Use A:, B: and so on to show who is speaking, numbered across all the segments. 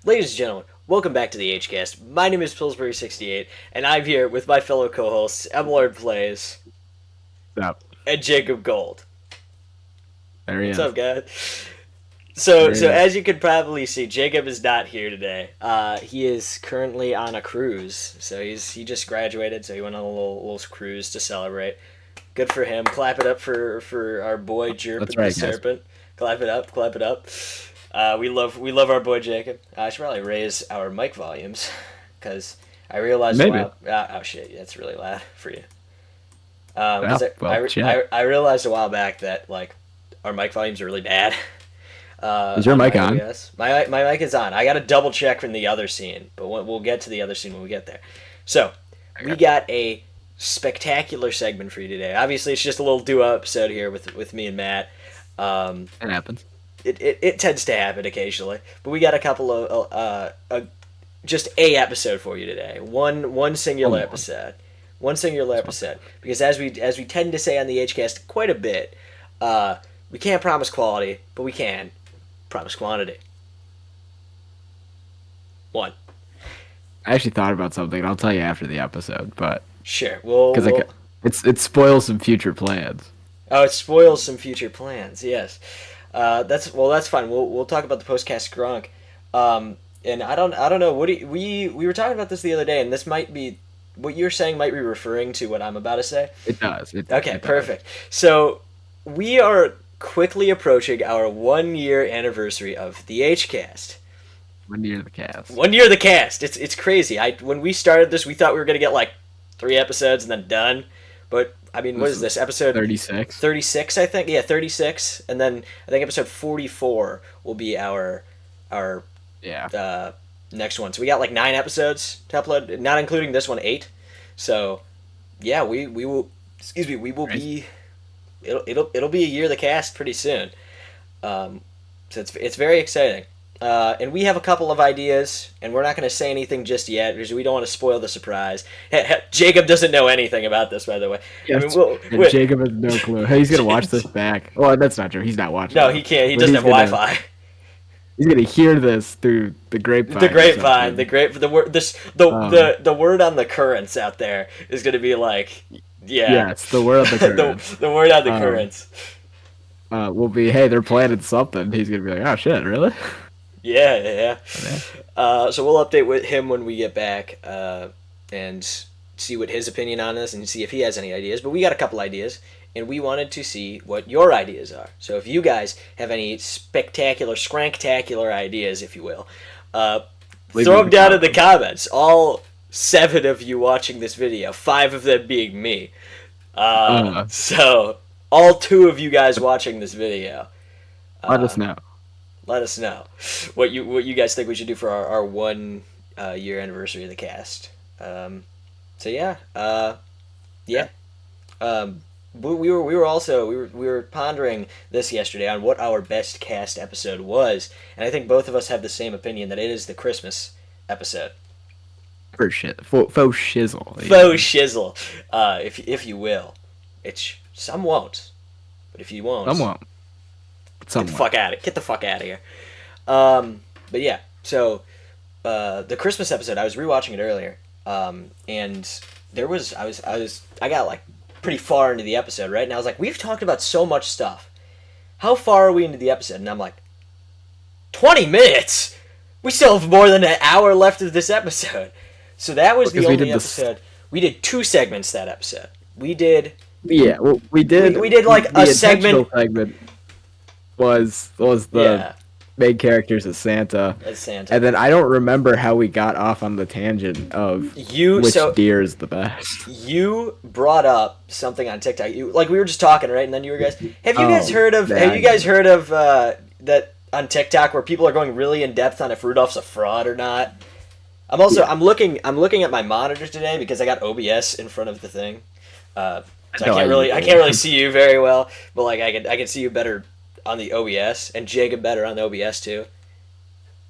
A: Ladies and gentlemen, welcome back to the HCast. My name is Pilsbury 68, and I'm here with my fellow co-hosts, Mlord Plays
B: Stop.
A: and Jacob Gold.
B: There he
A: What's
B: is.
A: up, guys? So,
B: There he
A: so
B: is.
A: as you can probably see, Jacob is not here today. He is currently on a cruise. So he just graduated, so he went on a little cruise to celebrate. Good for him. Clap it up for our boy Jerp
B: That's
A: and the
B: right, guys.
A: Serpent. Clap it up, clap it up. We love our boy Jacob. I should probably raise our mic volumes because I realized a
B: Maybe.
A: while. Oh shit, that's really loud for you.
B: Yeah,
A: 'Cause
B: well, shit.
A: I realized a while back that like our mic volumes are really bad.
B: Is your
A: On
B: mic
A: my
B: on?
A: OBS. My mic is on. I got to double check from the other scene, but we'll get to the other scene when we get there. So we got a spectacular segment for you today. Obviously, it's just a little duo episode here with me and Matt.
B: It happens.
A: It tends to happen occasionally, but we got a couple of just a episode for you today. One singular
B: One.
A: episode. One singular episode. Because as we tend to say on the HCast quite a bit, we can't promise quality, but we can promise quantity. One.
B: I actually thought about something, and I'll tell you after the episode, but
A: Sure.
B: because it spoils some future plans.
A: Oh, it spoils some future plans. Yes. That's fine. We'll talk about the postcast Gronk. And I don't know. We were talking about this the other day, and this might be what you're saying might be referring to what I'm about to say.
B: It does.
A: Okay,
B: it does.
A: perfect. So we are quickly approaching our 1 year anniversary of the HCast.
B: 1 year of the cast.
A: 1 year of the cast. It's crazy. When we started this, we thought we were gonna get like 3 episodes and then done. But I mean, what is this episode?
B: 36.
A: 36, I think. Yeah, 36, and then I think episode 44 will be our
B: Yeah.
A: next one. So we got like 9 episodes to upload, not including this one, 8. So yeah, we will. Excuse me. We will be. It'll be a year of the cast pretty soon. So it's very exciting. And we have a couple of ideas, and we're not going to say anything just yet because we don't want to spoil the surprise. Jacob doesn't know anything about this, by the way.
B: Yes.
A: We'll,
B: Jacob has no clue. Hey, he's gonna watch this back. Well, that's not true. He's not watching.
A: no,
B: it.
A: he can't. He
B: But
A: doesn't
B: he's
A: have
B: gonna-
A: Wi-Fi.
B: He's gonna hear this through the grapevine.
A: The
B: or
A: grapevine,
B: something.
A: the word, the word on the currents out there is going to be like, yeah,
B: Yes, the word of the currents.
A: the word on the
B: Um,
A: currents.
B: Will be, hey, they're planning something. He's gonna be like, oh shit, really?
A: Yeah.
B: Yeah.
A: So we'll update with him when we get back and see what his opinion on this and see if he has any ideas. But we got a couple ideas, and we wanted to see what your ideas are. So if you guys have any spectacular, scranktacular ideas, if you will,
B: Leave
A: throw
B: them
A: them down in the comments. All 7 of you watching this video, 5 of them being me. So all 2 of you guys watching this video.
B: Let us know.
A: Let us know what you guys think we should do for our 1 year anniversary of the cast. So yeah. We were pondering this yesterday on what our best cast episode was, and I think both of us have the same opinion that it is the Christmas episode.
B: Faux shizzle.
A: Faux shizzle, if you will. Some won't, but if you won't,
B: Some won't.
A: Get the fuck out of here. But yeah, so the Christmas episode, I was rewatching it earlier, and I got like pretty far into the episode, right? And I was like, we've talked about so much stuff. How far are we into the episode? And I'm like, 20 minutes. We still have more than an hour left of this episode. So that was the only episode. We did 2 segments that episode. We did.
B: Yeah, well, we did.
A: We did like
B: the
A: a segment.
B: segment was the main characters as Santa.
A: As Santa.
B: And then I don't remember how we got off on the tangent of which deer is the best.
A: You brought up something on TikTok. We were just talking, right? And then you were guys. Have you guys heard of that on TikTok where people are going really in depth on if Rudolph's a fraud or not? I'm looking at my monitor today because I got OBS in front of the thing. So I can't really see you very well, but like I can see you better on the OBS, and Jacob better on the OBS too.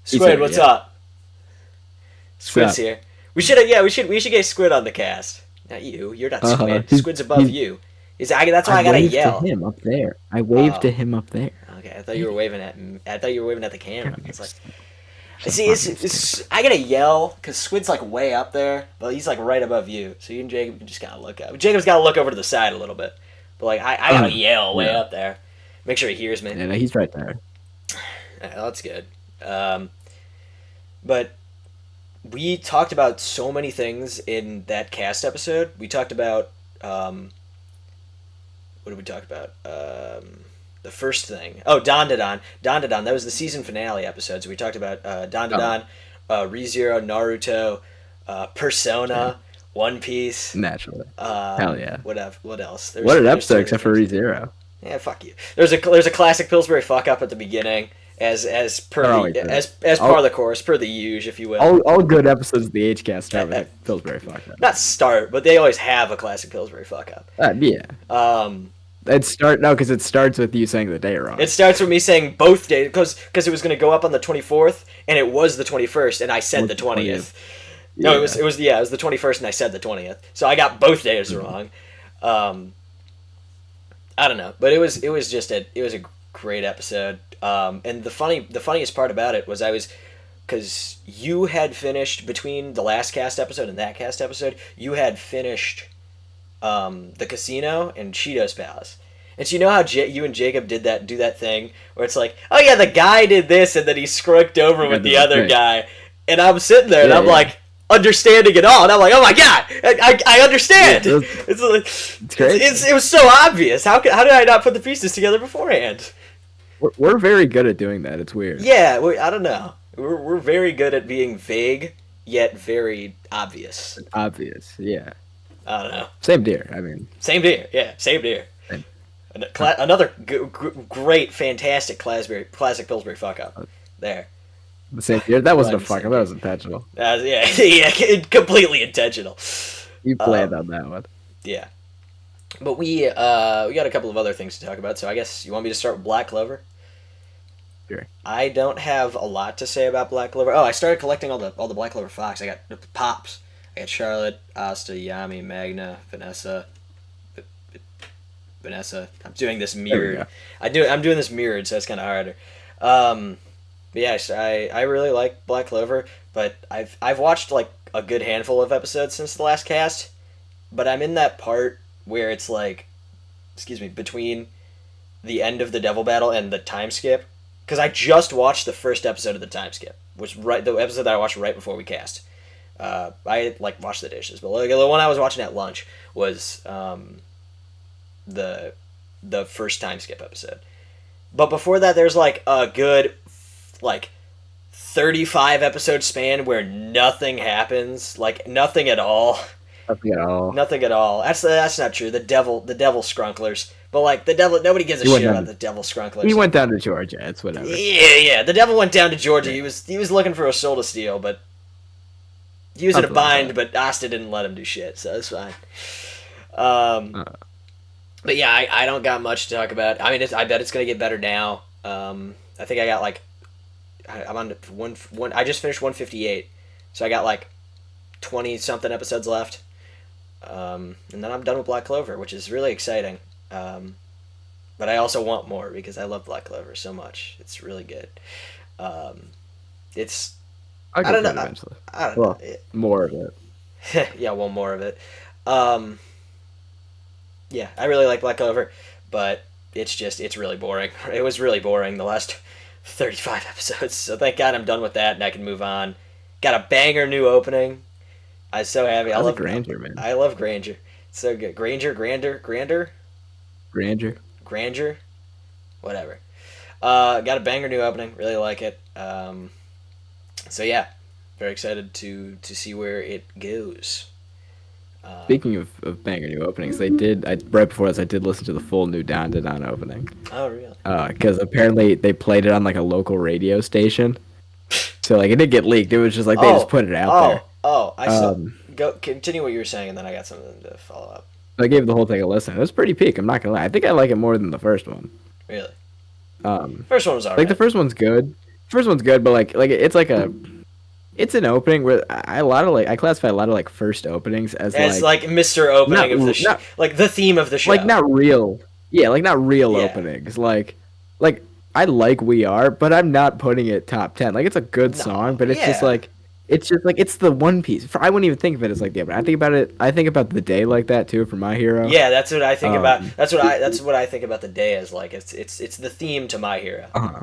A: Squid, what's up? Squid's here. We should get Squid on the cast. Not you. You're not Squid. Squid's above you. That's why I gotta yell.
B: To him up there. I waved to him up there.
A: Okay, I thought you were waving at the camera. It's like, See, I gotta yell because Squid's like way up there, but he's like right above you. So you and Jacob just gotta look up. Jacob's gotta look over to the side a little bit, but like I gotta yell way up there. Make sure he hears me.
B: Yeah, no, he's right there.
A: Yeah, that's good. But we talked about so many things in that cast episode. We talked about what did we talk about? The first thing. Oh, Don That was the season finale episode. So we talked about Don, ReZero, Naruto, Persona, One Piece.
B: Naturally. Hell yeah.
A: What else?
B: What an episode except for ReZero.
A: Yeah, fuck you. There's a classic Pillsbury fuck up at the beginning, as part of the course, per the usual, if you will.
B: All good episodes of the HCast start with a Pillsbury fuck up.
A: Not start, but they always have a classic Pillsbury fuck up.
B: Yeah. It starts with you saying the day wrong.
A: It starts with me saying both days because it was going to go up on the 24th and it was the 21st and I said the 20th. Yeah. No, it was the 21st and I said the 20th. So I got both days wrong. I don't know, but it was a great episode. And the funniest part about it was because you had finished between the last cast episode and that cast episode, you had finished the casino and Cheetos Palace. And so you know how you and Jacob do that thing where it's like, oh yeah, the guy did this and then he scrunked over with the other guy. And I'm sitting there and I'm like understanding it all. And I'm like, oh my God, I understand. Yeah, it's great. It was so obvious. How did I not put the pieces together beforehand?
B: We're very good at doing that. It's weird.
A: Yeah, I don't know. We're very good at being vague yet very obvious.
B: Obvious, yeah.
A: I don't know.
B: Same deer. I mean.
A: Same deer. Yeah, same deer. Another great, fantastic classic Pillsbury fuck up. There.
B: The same deer. That wasn't a fuck up. That was intentional.
A: Yeah, completely intentional.
B: You planned on that one.
A: Yeah, but we got a couple of other things to talk about. So I guess you want me to start with Black Clover.
B: Sure.
A: I don't have a lot to say about Black Clover. Oh, I started collecting all the Black Clover Fox. I got the Pops. I got Charlotte, Asta, Yami, Magna, Vanessa. I'm doing this mirrored. I'm doing this mirrored, so it's kind of harder. But yeah, I really like Black Clover, but I've watched like a good handful of episodes since the last cast, but I'm in that part where it's like, between the end of the Devil Battle and the time skip, because I just watched the first episode of the time skip, which the episode that I watched right before we cast. I like washed the dishes, but like, the one I was watching at lunch was the first time skip episode. But before that, there's like a good 35 episode span where nothing happens, like nothing at all. Nothing at all. That's not true. The devil scrunklers. But like the devil, nobody gives a shit about the devil scrunklers.
B: He went down to Georgia. It's whatever.
A: Yeah. The devil went down to Georgia. Yeah. He was looking for a soul to steal, but he was in a bind. But Asta didn't let him do shit, so it's fine. But yeah, I don't got much to talk about. I mean, I bet it's gonna get better now. I think I got I'm on one. I just finished 158, so I got like 20 something episodes left. And then I'm done with Black Clover, which is really exciting. But I also want more because I love Black Clover so much. It's really good. I don't know.
B: Eventually.
A: I don't know.
B: More of it.
A: Yeah, well, more of it. Yeah, I really like Black Clover, but it's really boring. It was really boring the last 35 episodes, so thank God I'm done with that and I can move on. Got a banger new opening. I'm so happy. I love
B: Granger, man.
A: I love Granger. It's so good. Granger, whatever. Got a banger new opening. Really like it. So yeah, very excited to see where it goes.
B: Speaking of banger new openings, right before this I did listen to the full new Don opening.
A: Oh really?
B: Because apparently they played it on like a local radio station, so like it didn't get leaked. It was just like they just put it out there.
A: I saw. Go continue what you were saying, and then I got something to follow up.
B: I gave the whole thing a listen. It was pretty peak. I'm not gonna lie. I think I like it more than the first one.
A: Really? First one was alright.
B: Like the first one's good. But like it's like it's an opening where I classify a lot of like first openings as like
A: Mr. Opening of the show, like the theme of the show.
B: Like not real. Yeah, like not real openings. Like I like We Are, but I'm not putting it top 10. Like, it's a good song,
A: No,
B: but
A: yeah.
B: it's just like, it's the One Piece. I wouldn't even think of it as like the other. I think about The Day like that too for My Hero.
A: Yeah, that's what I think about.
B: Um,
A: That's what I think about the day as like. It's the theme to My Hero.
B: uh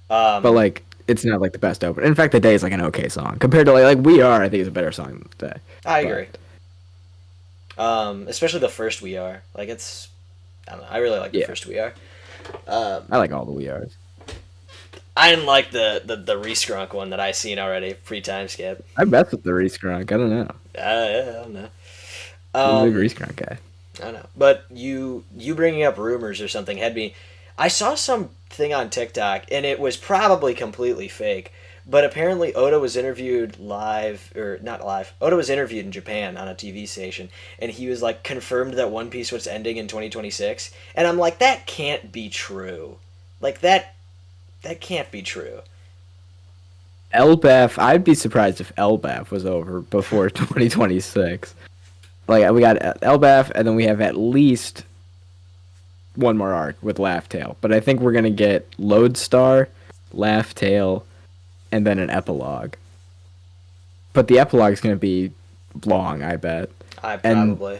B: But
A: Um,
B: like, it's not like the best opener. In fact, The Day is like an okay song compared to like We Are. I think is a better song than The Day.
A: I
B: But
A: agree. Especially the first We Are. Like it's, I don't know. I really like the
B: yeah,
A: first We Are. Um,
B: I like all the We Ares.
A: I didn't like the Reskrunk one that I seen already pre time skip.
B: I mess with the Reese Grunk. I don't know.
A: Yeah, I don't know.
B: I'm a big
A: Um,
B: Reese Grunk guy.
A: I don't know. But you bringing up rumors or something had me. I saw something on TikTok and it was probably completely fake. But apparently Oda was interviewed live or not live. Oda was interviewed in Japan on a TV station and he was like confirmed that One Piece was ending in 2026 and I'm like that can't be true. Like that can't be true.
B: Elbaf, I'd be surprised if Elbaf was over before 2026. Like we got Elbaf, and then we have at least one more arc with Laugh Tale. But I think we're gonna get Lodestar, Laugh Tale, and then an epilogue. But the epilogue is gonna be long, I bet.
A: I
B: And
A: probably.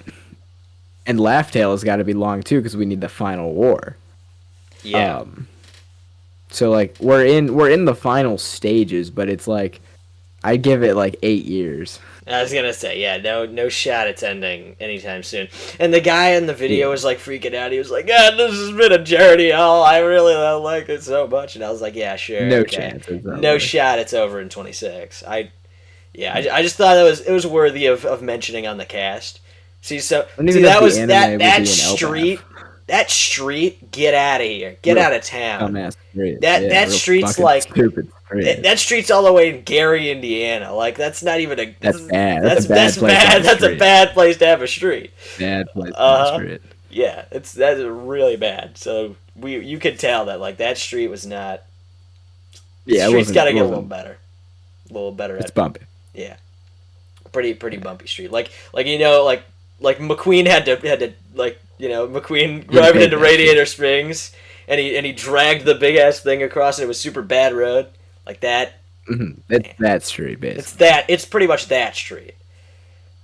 B: and Laugh Tale has got to be long too because we need the final war.
A: Yeah.
B: Um, so like we're in the final stages, but it's like I give it like 8 years.
A: I was gonna say, yeah, no shot it's ending anytime soon. And the guy in the video
B: Yeah.
A: was like freaking out. He was like, God, this has been a journey. Oh, I really don't like it so much. And I was like, yeah, sure,
B: No
A: okay.
B: chance it's
A: No
B: over.
A: shot it's over in 26. I just thought it was worthy of mentioning on the cast.
B: And
A: See
B: even if
A: that
B: the
A: was
B: anime would be
A: that
B: an
A: street
B: Elbaf.
A: that street, get out of here. Get
B: Real
A: out of town.
B: dumbass street.
A: That
B: Yeah,
A: that
B: real
A: street's
B: fucking
A: like
B: stupid street.
A: that street's all the way in Gary, Indiana. Like that's not even a
B: That's bad. That's a bad
A: that's
B: place to have
A: bad.
B: a
A: That's a
B: street.
A: bad place to have a street.
B: Bad place on the
A: Uh huh.
B: street.
A: Yeah, that's really bad. So you could tell that like that street was not.
B: Yeah,
A: Street's got to get a little
B: wasn't-
A: better, a little better
B: It's
A: at
B: bumpy.
A: yeah. Pretty bumpy street. Like you know like McQueen had to like you know McQueen
B: He had to
A: driving
B: pay
A: into
B: that
A: Radiator Springs and he dragged the big ass thing across and it was super bad road like that.
B: It's that street,
A: It's
B: basically.
A: it's pretty much that street.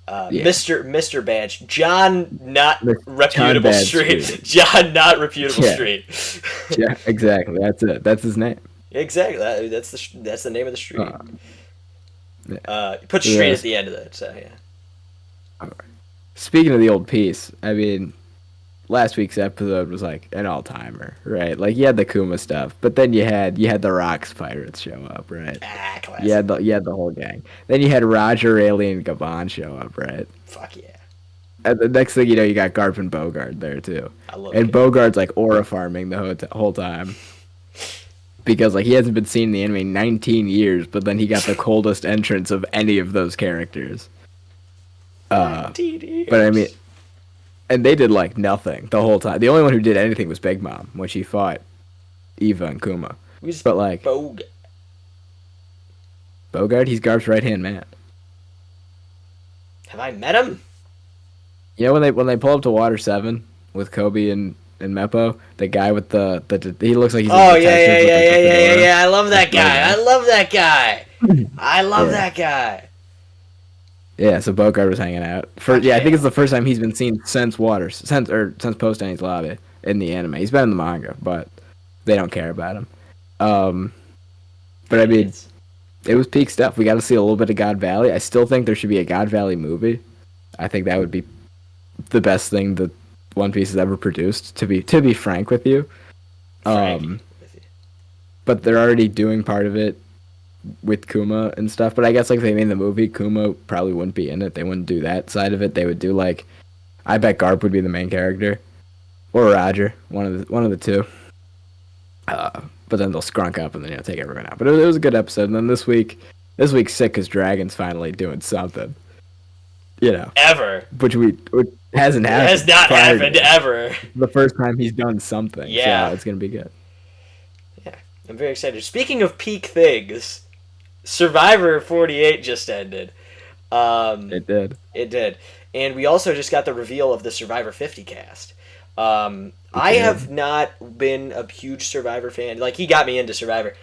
B: Yeah.
A: Mr. Badge, John not
B: John
A: reputable
B: Bad
A: street.
B: Street.
A: John not reputable
B: Yeah.
A: street.
B: Yeah, exactly. That's it. That's his name.
A: Exactly. That's the name of the street. Put
B: Yeah.
A: street at the end of it. So yeah.
B: Speaking of the old piece, I mean, last week's episode was like an all timer, right? Like you had the Kuma stuff, but then you had the Rocks pirates show up, right?
A: Classic.
B: You had the whole gang. Then you had Roger, Rayleigh, and Gabon show up, right?
A: Fuck yeah.
B: And the next thing you know, you got Garp and Bogard there too.
A: I love
B: And
A: it.
B: Bogard's like aura farming the whole time. Because like he hasn't been seen in the anime in 19 years, but then he got the coldest entrance of any of those characters. But I mean, and they did like nothing the whole time. The only one who did anything was Big Mom when she fought Eva and Kuma.
A: Who's
B: But like
A: Bog?
B: Bogard, he's Garp's right hand man.
A: Have I met him?
B: You know when they pull up to Water 7 with Kobe and Meppo, the guy with the he looks like he's
A: Oh
B: a
A: yeah,
B: detective
A: yeah,
B: with,
A: yeah,
B: like,
A: yeah,
B: a
A: yeah, yeah,
B: fedora.
A: yeah. I love that
B: That's
A: guy.
B: Bogard.
A: I love that guy. I love
B: Yeah.
A: that guy.
B: Yeah, so Bogard was hanging out. I think it's the first time he's been seen since since post Enies Lobby in the anime. He's been in the manga, but they don't care about him. But I mean, it was peak stuff. We got to see a little bit of God Valley. I still think there should be a God Valley movie. I think that would be the best thing that One Piece has ever produced. To be frank with you,
A: Frank.
B: but they're already doing part of it with Kuma and stuff. But I guess like if they made the movie, Kuma probably wouldn't be in it. They wouldn't do that side of it. They would do like, I bet Garp would be the main character, or Roger, one of the two. But then they'll scrunk up and then take everyone out. But it was a good episode. And then this week's sick because Dragon's finally doing something.
A: Ever.
B: Which hasn't
A: It
B: happened.
A: has not
B: prior to
A: happened ever.
B: The first time he's done something.
A: Yeah.
B: So it's gonna be good.
A: Yeah, I'm very excited. Speaking of peak things, Survivor 48 just ended.
B: It did.
A: It did. And we also just got the reveal of the Survivor 50 cast.
B: You
A: I
B: care?
A: have not been a huge Survivor fan. Like, he got me into Survivor.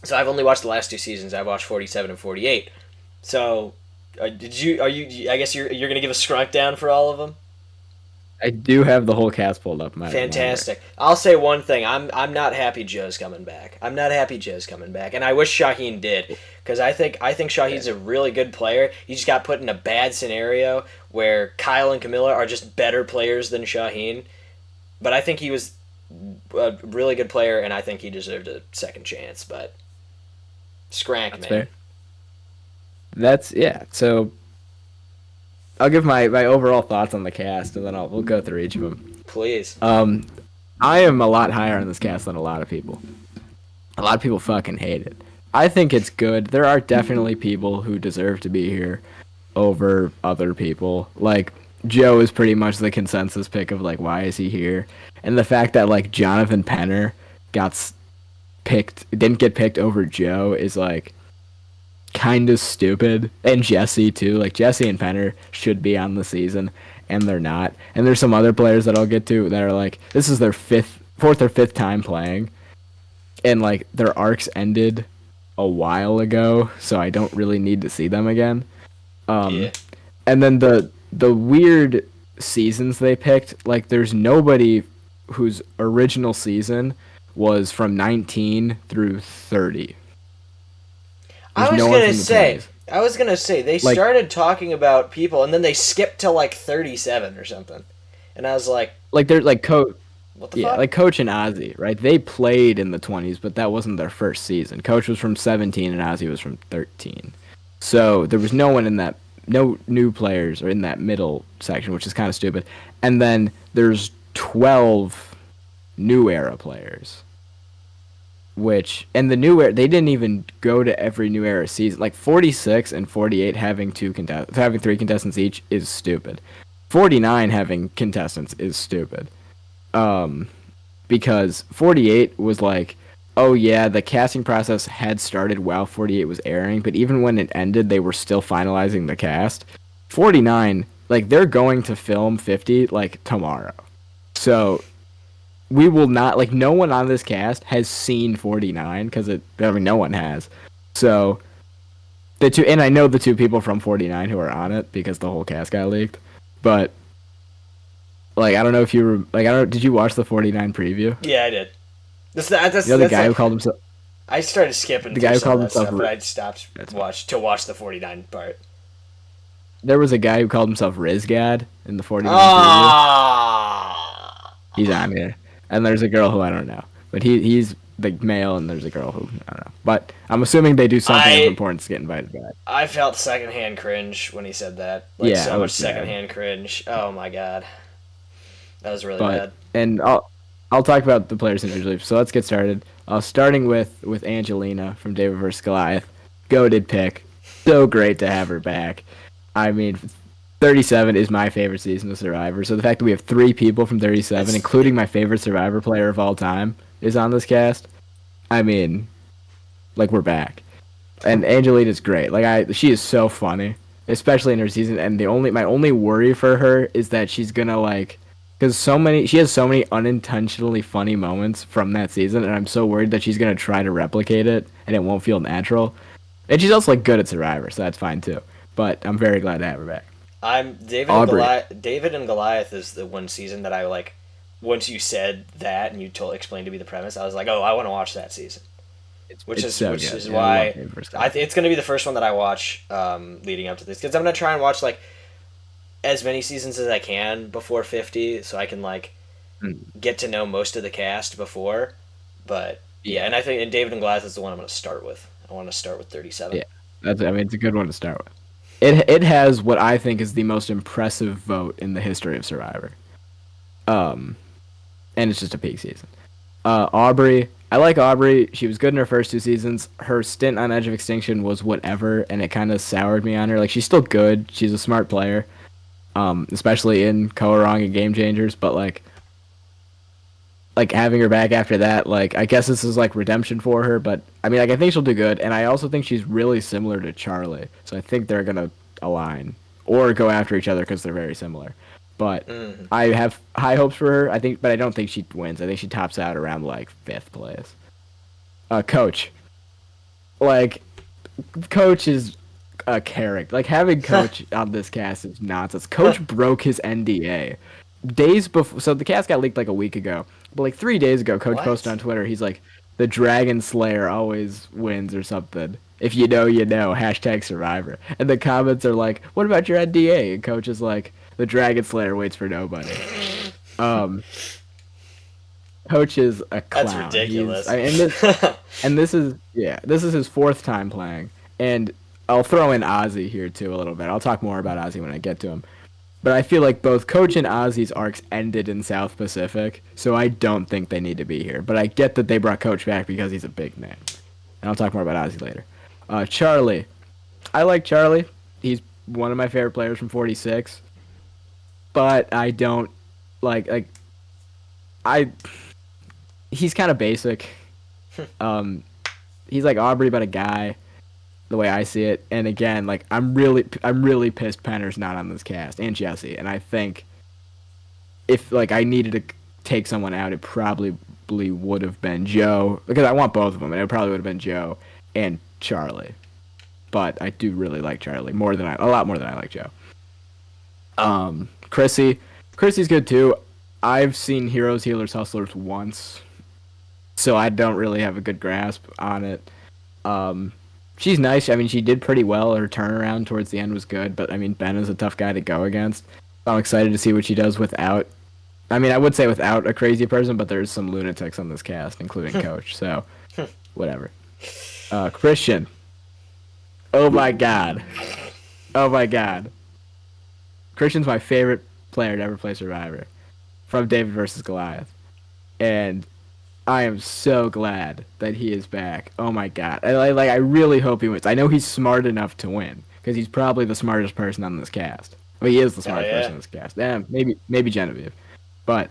A: So I've only watched the last 2 seasons. I've watched 47 and 48. So, did you? Are you? I guess you're gonna give a scrunk down for all of them.
B: I do have the whole cast pulled up in my monitor.
A: Fantastic. I'll say one thing. I'm not happy Joe's coming back. I'm not happy Joe's coming back, and I wish Shaheen did because I think Shaheen's a really good player. He just got put in a bad scenario where Kyle and Camilla are just better players than Shaheen. But I think he was a really good player, and I think he deserved a second chance. But Scrank,
B: That's
A: man.
B: fair. That's yeah. So I'll give my overall thoughts on the cast, and then we'll go through each of them.
A: Please.
B: I am a lot higher on this cast than a lot of people. A lot of people fucking hate it. I think it's good. There are definitely people who deserve to be here over other people. Like Joe is pretty much the consensus pick of like why is he here, and the fact that like Jonathan Penner got picked didn't get picked over Joe is like kind of stupid. And Jesse too. Like Jesse and Penner should be on the season, and they're not. And there's some other players that I'll get to that are like this is their fourth or fifth time playing, and like their arcs ended a while ago, so I don't really need to see them again.
A: Yeah.
B: And then the weird seasons they picked, like there's nobody whose original season was from 19 through 30. There's
A: I was
B: no one
A: gonna
B: from the
A: say.
B: 20s.
A: I was gonna say they
B: Like
A: started talking about people, and then they skipped to like 37 or something, and I was like,
B: they're like
A: "What the fuck?"
B: like Coach and Ozzy, right? They played in the 20s, but that wasn't their first season. Coach was from 17 and Ozzy was from 13. So there was no one in that, no new players or in that middle section, which is kind of stupid. And then there's 12 new era players, and the new era, they didn't even go to every new era season. Like 46 and 48 having having three contestants each is stupid. 49 having contestants is stupid. Because 48 was like, oh yeah, the casting process had started while 48 was airing, but even when it ended, they were still finalizing the cast. 49, like they're going to film 50 like tomorrow. So we will not, like no one on this cast has seen 49 because no one has. So and I know the two people from 49 who are on it because the whole cast got leaked, but like I don't know if you were like did you watch the 49 preview?
A: Yeah, I did. That's
B: You know the
A: that's
B: guy who
A: like,
B: called himself
A: I started skipping
B: the
A: through
B: guy who
A: some of
B: called
A: that
B: himself
A: stuff, but I stopped watch the 49 part.
B: there was a guy who called himself Rizgad in the 49 preview.
A: Ah.
B: He's on here, and there's a girl who I don't know, but he's the male, and there's a girl who I don't know. But I'm assuming they do something of importance to get invited back.
A: I felt secondhand cringe when he said that. Like
B: Yeah,
A: so
B: I
A: much
B: was sad.
A: secondhand cringe. Oh my god, that was really
B: But
A: bad.
B: and I'll talk about the players individually. So let's get started. Starting with Angelina from David vs Goliath, goated pick. So great to have her back. I mean, 37 is my favorite season of Survivor. So the fact that we have three people from 37, including my favorite Survivor player of all time, is on this cast. I mean, like we're back, and Angelina's great. Like she is so funny, especially in her season. And my only worry for her is that she's gonna like, because she has so many unintentionally funny moments from that season, and I'm so worried that she's gonna try to replicate it and it won't feel natural. And she's also like good at Survivor, so that's fine too. But I'm very glad to have her back.
A: I'm David
B: Aubrey.
A: and Goliath. David and Goliath is the one season that I like. Once you said that and you explained to me the premise, I was like, oh, I want to watch that season. Which is
B: so
A: which
B: good.
A: is
B: Yeah, I
A: why
B: love David vs. Goliath.
A: it's going to be the first one that I watch leading up to this because I'm going to try and watch like as many seasons as I can before 50, so I can like get to know most of the cast before. But yeah, and I think David and Goliath is the one I'm going to start with. I want to start with 37.
B: Yeah, it's a good one to start with. It has what I think is the most impressive vote in the history of Survivor. And it's just a peak season. Aubrey, I like Aubrey. She was good in her first two seasons. Her stint on Edge of Extinction was whatever, and it kind of soured me on her. Like she's still good. She's a smart player, especially in Koorong and Game Changers. But like having her back after that, like I guess this is like redemption for her. But I mean, like I think she'll do good, and I also think she's really similar to Charlie. So I think they're gonna align or go after each other because they're very similar. but I have high hopes for her. I think, but I don't think she wins. I think she tops out around like 5th place. Coach, like, Coach is a character. Like, having Coach on this cast is nonsense. Coach broke his NDA days before. So the cast got leaked like a week ago, but like 3 days ago, Coach posted on Twitter. He's like, "The Dragon Slayer always wins" or something. If you know, you know. #Survivor. And the comments are like, "What about your NDA?" And Coach is like, "The Dragon Slayer waits for nobody." Coach is a clown.
A: That's ridiculous.
B: And this is his 4th time playing. And I'll throw in Ozzy here too a little bit. I'll talk more about Ozzy when I get to him. But I feel like both Coach and Ozzy's arcs ended in South Pacific, so I don't think they need to be here. But I get that they brought Coach back because he's a big name. And I'll talk more about Ozzy later. Charlie. I like Charlie. He's one of my favorite players from 46. But I don't he's kind of basic. He's like Aubrey, but a guy, the way I see it. And again, like, I'm really pissed Penner's not on this cast, and Jesse. And I think if like I needed to take someone out, it probably would have been Joe, because I want both of them, and it probably would have been Joe and Charlie. But I do really like Charlie a lot more than I like Joe. Chrissy's good too. I've seen Heroes, Healers, Hustlers once, so I don't really have a good grasp on it. She's nice. I mean, she did pretty well. Her turnaround towards the end was good, but I mean, Ben is a tough guy to go against. I'm excited to see what she does without. I mean, I would say without a crazy person, but there's some lunatics on this cast, including Coach. So, whatever. Christian. Oh my god. Christian's my favorite player to ever play Survivor, from David versus Goliath, and I am so glad that he is back. Oh my god. I really hope he wins. I know he's smart enough to win, because he's probably the smartest person on this cast. Well, he is the smartest person on this cast. Maybe Genevieve. But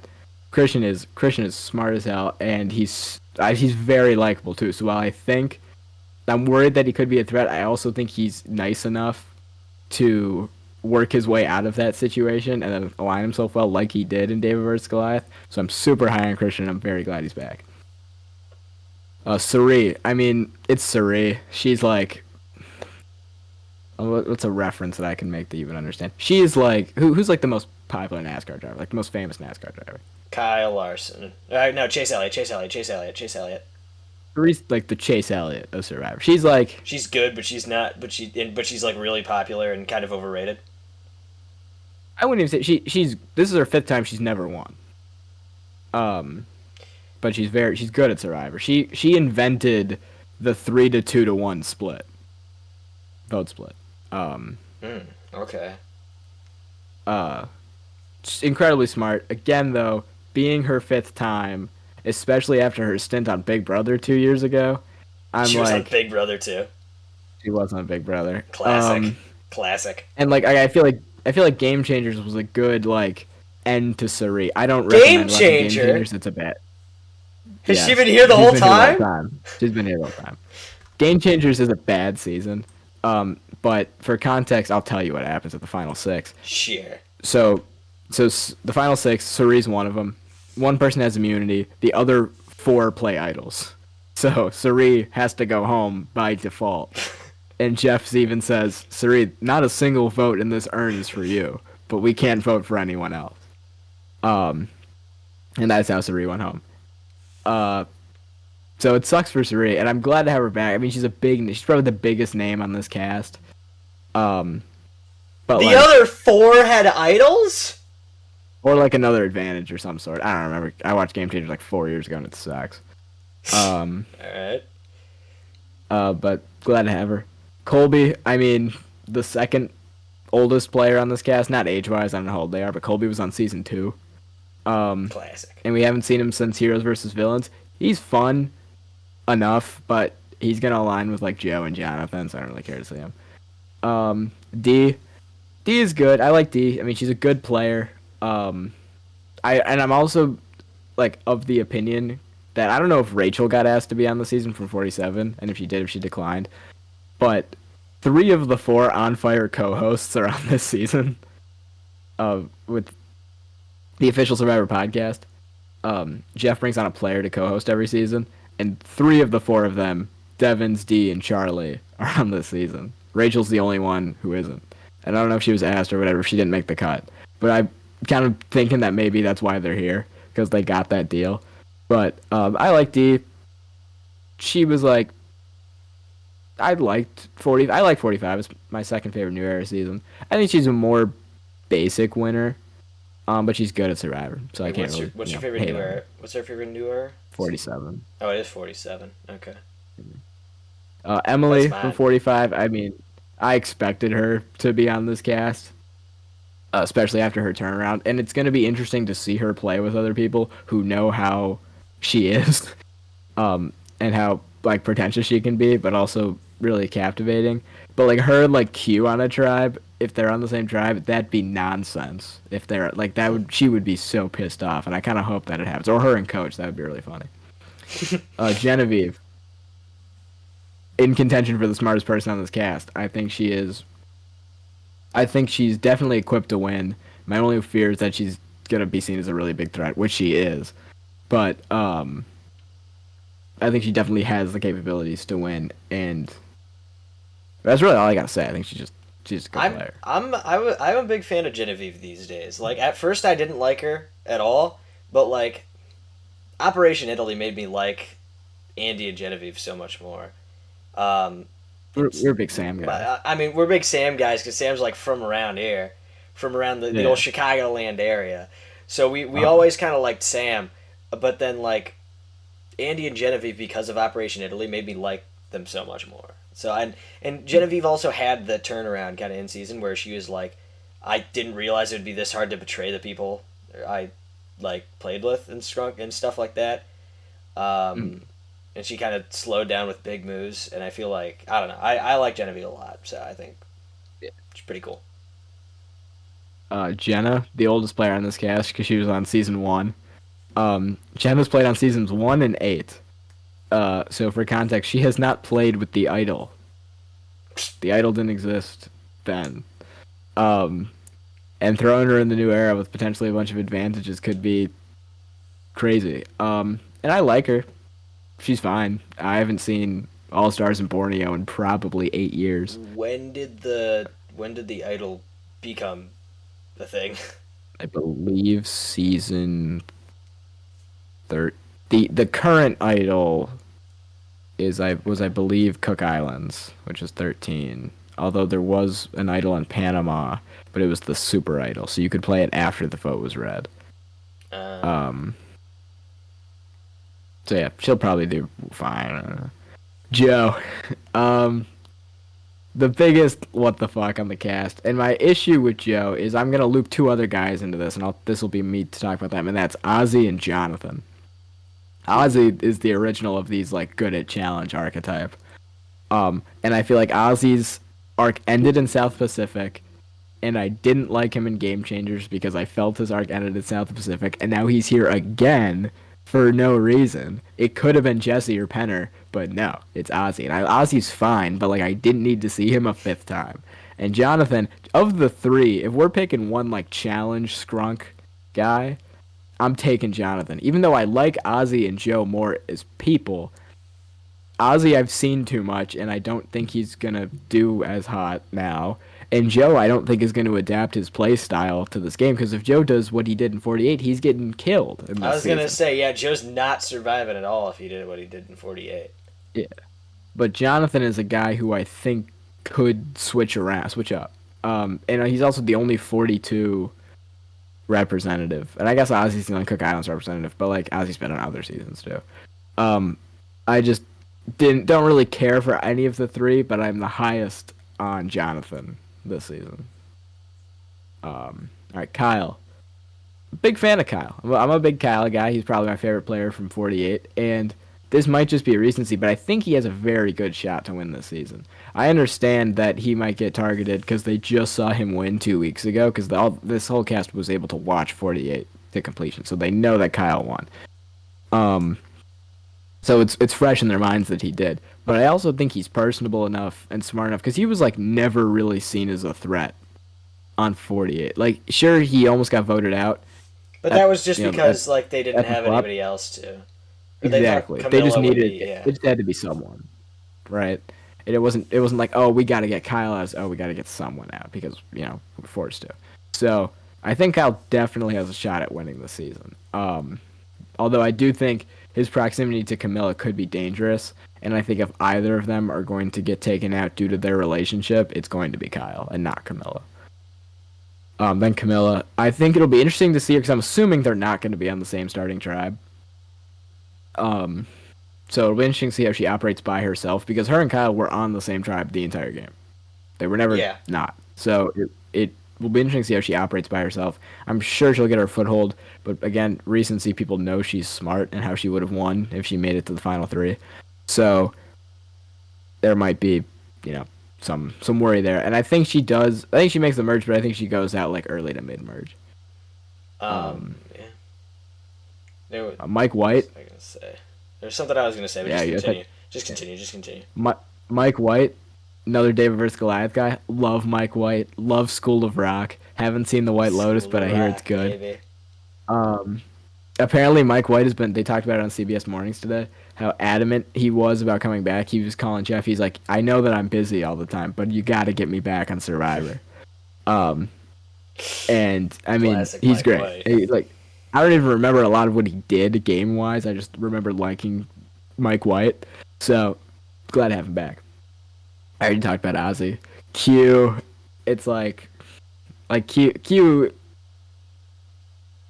B: Christian is smart as hell, and he's very likable too. So while I think I'm worried that he could be a threat, I also think he's nice enough to work his way out of that situation and then align himself well, like he did in David vs. Goliath. So I'm super high on Christian. I'm very glad he's back. Suri. I mean, it's Suri. She's like, what's a reference that I can make that you would understand? She is like, who's like the most popular NASCAR driver, like the most famous NASCAR driver?
A: Kyle Larson. No, Chase Elliott.
B: Suri's like the Chase Elliott of Survivor. She's like,
A: she's good, but she's not. But she's like really popular and kind of overrated.
B: I wouldn't even say she's. This is her 5th time she's never won. But she's good at Survivor. She invented the 3 to 2 to 1 split. Vote split.
A: Okay.
B: Incredibly smart. Again, though, being her 5th time, especially after her stint on Big Brother 2 years ago,
A: she was on Big Brother too.
B: She was on Big Brother.
A: Classic.
B: And like I feel like Game Changers was a good like end to Suri. I don't recommend watching Game Changers. It's a bit.
A: Has she been here the whole time?
B: She's been here the whole time. Game Changers is a bad season. But for context, I'll tell you what happens at the final 6.
A: Sure.
B: So the final 6, Suri's one of them. One person has immunity. The other 4 play idols. So Suri has to go home by default. And Jeff even says, Suri, not a single vote in this urn is for you, but we can't vote for anyone else. And that's how Suri went home. So it sucks for Suri, and I'm glad to have her back. I mean, she's probably the biggest name on this cast. But
A: the other 4 had idols?
B: Or like another advantage or some sort. I don't remember. I watched Game Changers like 4 years ago, and it sucks.
A: Alright.
B: But glad to have her. Colby, I mean, the 2nd oldest player on this cast, not age-wise, I don't know how old they are, but Colby was on season 2.
A: Classic.
B: And we haven't seen him since Heroes vs. Villains. He's fun enough, but he's going to align with like Joe and Jonathan, so I don't really care to see him. D is good. I like D. I mean, she's a good player. I'm also like of the opinion that I don't know if Rachel got asked to be on the season from 47, and if she did, if she declined. But 3 of the 4 On Fire co-hosts are on this season. With the official Survivor podcast, Jeff brings on a player to co-host every season, and 3 of the 4 of them, Devins, D, and Charlie, are on this season. Rachel's the only one who isn't. And I don't know if she was asked or whatever. She didn't make the cut. But I'm kind of thinking that maybe that's why they're here, because they got that deal. But I like D. She was like, I liked 40. I like 45. It's my second favorite New Era season. I think she's a more basic winner, but she's good at Survivor, so I can't really.
A: What's your favorite New Era? What's her favorite New Era?
B: 47.
A: Oh, it is 47. Okay.
B: Emily from 45. I mean, I expected her to be on this cast, especially after her turnaround, and it's going to be interesting to see her play with other people who know how she is, and how like pretentious she can be, but also really captivating. But like her and like Q on a tribe, if they're on the same tribe, that'd be nonsense. If they're like that, she would be so pissed off, and I kind of hope that it happens. Or her and Coach, that would be really funny. Genevieve, in contention for the smartest person on this cast. I think she is. I think she's definitely equipped to win. My only fear is that she's gonna be seen as a really big threat, which she is. But I think she definitely has the capabilities to win, and that's really all I gotta say. I think she's a good player.
A: I'm a big fan of Genevieve these days. Like at first, I didn't like her at all, but like Operation Italy made me like Andy and Genevieve so much more.
B: We're big Sam guys.
A: I mean, we're big Sam guys because Sam's like from around here, from around the old Chicagoland area. So we always kind of liked Sam, but then like Andy and Genevieve, because of Operation Italy, made me like them so much more. So and Genevieve also had the turnaround kind of in season where she was like, I didn't realize it would be this hard to betray the people I like played with and Strunk and stuff like that. And she kind of slowed down with big moves, and I feel like I don't know. I like Genevieve a lot, so I think she's pretty cool.
B: Jenna, the oldest player on this cast, because she was on season 1. Jenna's played on seasons 1 and 8. So for context, she has not played with the Idol. The Idol didn't exist then. And throwing her in the new era with potentially a bunch of advantages could be crazy. And I like her. She's fine. I haven't seen All Stars in Borneo in probably 8 years.
A: When did the Idol become the thing?
B: I believe season 3. The current Idol is I believe Cook Islands, which is 13. Although there was an Idol in Panama, but it was the Super Idol, so you could play it after the vote was read. So yeah, she'll probably do fine. Joe, the biggest what the fuck on the cast, and my issue with Joe is I'm gonna loop 2 other guys into this, and this will be me to talk about them, and that's Ozzy and Jonathan. Ozzy is the original of these like good at challenge archetype, and I feel like Ozzy's arc ended in South Pacific, and I didn't like him in Game Changers because I felt his arc ended in South Pacific, and now he's here again for no reason. It could have been Jesse or Penner, but no, it's Ozzy. And Ozzy's fine, but like I didn't need to see him a 5th time. And Jonathan, of the 3, if we're picking one like challenge scrunk guy, I'm taking Jonathan. Even though I like Ozzy and Joe more as people, Ozzy I've seen too much, and I don't think he's gonna do as hot now. And Joe, I don't think is going to adapt his play style to this game, because if Joe does what he did in 48, he's getting killed in this
A: I was
B: going
A: to say, yeah, Joe's not surviving at all if he did what he did in 48.
B: Yeah. But Jonathan is a guy who I think could switch up. And he's also the only 42 representative. And I guess Ozzy's the only Cook Islands representative, but like Ozzy's been on other seasons too. I just don't really care for any of the 3, but I'm the highest on Jonathan this season. All right, Kyle. Big fan of Kyle. I'm a big Kyle guy. He's probably my favorite player from 48, and this might just be a recency, but I think he has a very good shot to win this season. I understand that he might get targeted because they just saw him win 2 weeks ago, because this whole cast was able to watch 48 to completion, so they know that Kyle won. So it's fresh in their minds that he did. But I also think he's personable enough and smart enough, because he was like never really seen as a threat on 48. Like, sure, he almost got voted out,
A: But
B: at
A: that was just
B: you know
A: because like they didn't
B: at the
A: have
B: top.
A: anybody else to, or they thought
B: Exactly. They just
A: Camilla would
B: needed
A: be.
B: it.
A: Yeah.
B: It just had to be someone, right? And it wasn't like, oh, we got to get Kyle out. Oh, we got to get someone out because we're forced to. So I think Kyle definitely has a shot at winning the season. Although I do think his proximity to Camilla could be dangerous, and I think if either of them are going to get taken out due to their relationship, it's going to be Kyle and not Camilla. Then Camilla, I think it'll be interesting to see her because I'm assuming they're not going to be on the same starting tribe. Um, so it'll be interesting to see how she operates by herself because her and Kyle were on the same tribe the entire game. They were never
A: Yeah.
B: not. So it will be interesting to see how she operates by herself. I'm sure she'll get her foothold, but again, recency people know she's smart and how she would have won if she made it to the final three. So there might be, some worry there. And I think she does. I think she makes the merge, but I think she goes out like early to mid merge.
A: Yeah.
B: Mike
A: What
B: White.
A: was I gonna say? There's something I was gonna say, but
B: Yeah,
A: just continue.
B: yeah.
A: Just continue. Just continue.
B: Mike White, another David versus Goliath guy. Love Mike White. Love School of Rock. Haven't seen the White Lotus,
A: School
B: but
A: of
B: I hear it's
A: Rock,
B: good.
A: baby.
B: Um, Apparently Mike White has been. They talked about it on CBS Mornings today. How adamant he was about coming back. He was calling Jeff. He's like, I know that I'm busy all the time, but you got to get me back on Survivor. Um, and I mean,
A: Classic
B: he's
A: Mike
B: great.
A: White.
B: Like, I don't even remember a lot of what he did game wise. I just remember liking Mike White. So glad to have him back. I already talked about Ozzy. Q, it's like Q.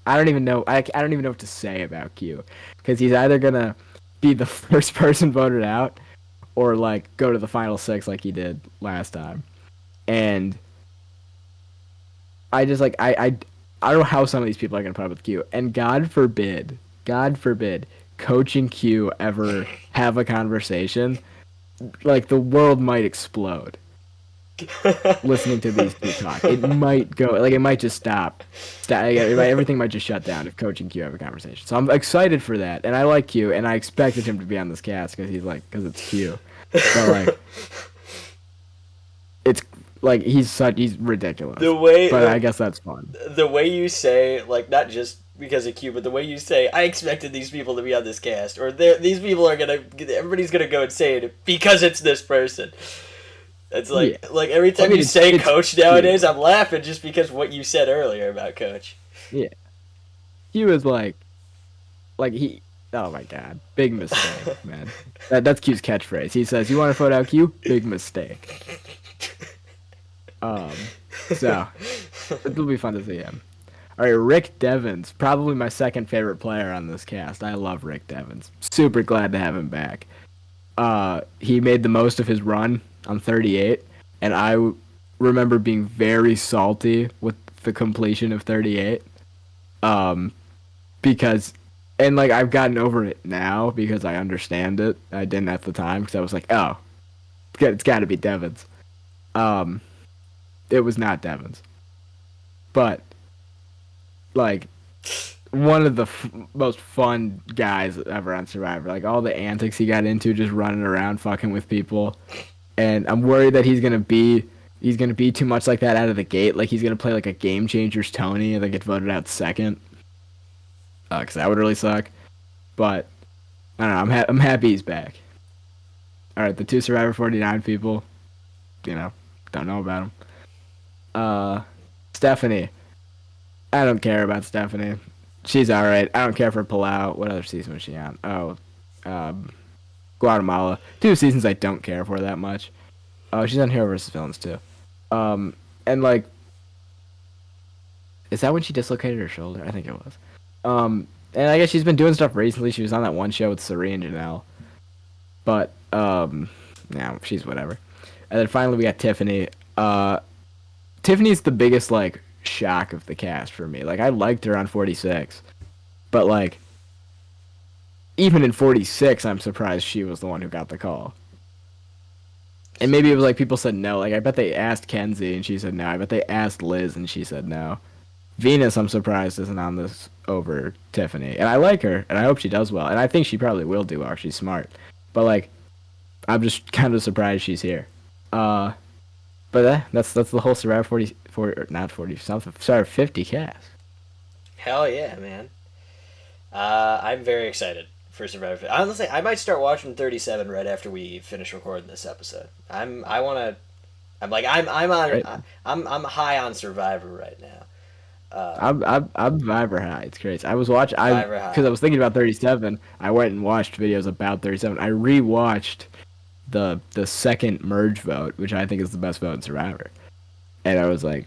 B: I don't even know. I don't even know what to say about Q, because he's either gonna be the first person voted out, or like go to the final six like he did last time. And I just like I don't know how some of these people are gonna put up with Q. And God forbid, Coach and Q ever have a conversation, like the world might explode listening to these two talk. It might go like it might just stop. Everything might just shut down if Coach and Q have a conversation. So I'm excited for that, and I like Q, and I expected him to be on this cast because it's Q. But like, it's like he's ridiculous. But I guess that's fun.
A: The way you say, like, not just because of Q, but the way you say, I expected these people to be on this cast, or these people are gonna, everybody's gonna go insane because it's this person. It's like,
B: Yeah.
A: like every time you
B: it's
A: say Coach nowadays,
B: Q.
A: I'm laughing just because what you said earlier about Coach.
B: Yeah, Q is like he. Oh my God, big mistake, man. That's Q's catchphrase. He says, "You want to vote out Q? Big mistake." So it'll be fun to see him. All right, Rick Devens, probably my second favorite player on this cast. I love Rick Devens. Super glad to have him back. He made the most of his run on 38, and I remember being very salty with the completion of 38. Because, and like I've gotten over it now because I understand it. I didn't at the time because I was like, oh, it's got to be Devens. It was not Devens, but like one of the most fun guys ever on Survivor. Like all the antics he got into, just running around, fucking with people, and I'm worried that he's gonna be too much like that out of the gate. Like he's gonna play like a Game Changers Tony and then get voted out second, because that would really suck. But I don't know. I'm happy he's back. All right, the two Survivor 49 people, don't know about them. Stephanie. I don't care about Stephanie. She's alright. I don't care for Palau. What other season was she on? Oh, Guatemala. 2 seasons I don't care for that much. Oh, she's on Hero vs. Villains too. And like, is that when she dislocated her shoulder? I think it was. And I guess she's been doing stuff recently. She was on that one show with Sari and Janelle. But, yeah, she's whatever. And then finally we got Tiffany. Tiffany's the biggest, like, shock of the cast for me. Like, I liked her on 46. But, like, even in 46, I'm surprised she was the one who got the call. And maybe it was like people said no. Like, I bet they asked Kenzie and she said no. I bet they asked Liz and she said no. Venus, I'm surprised, isn't on this over Tiffany. And I like her, and I hope she does well. And I think she probably will do well. She's smart. But, like, I'm just kind of surprised she's here. But that's the whole Survivor 50 cast.
A: Hell yeah, man. I'm very excited for Survivor. Honestly, I might start watching 37 right after we finish recording this episode. I want to. I'm on.
B: Right.
A: I'm high on Survivor right now.
B: I'm Viber high. It's crazy. I was watching. I
A: Survivor
B: because I
A: high.
B: was thinking about 37. I went and watched videos about 37. I rewatched the second merge vote, which I think is the best vote in Survivor, and I was like,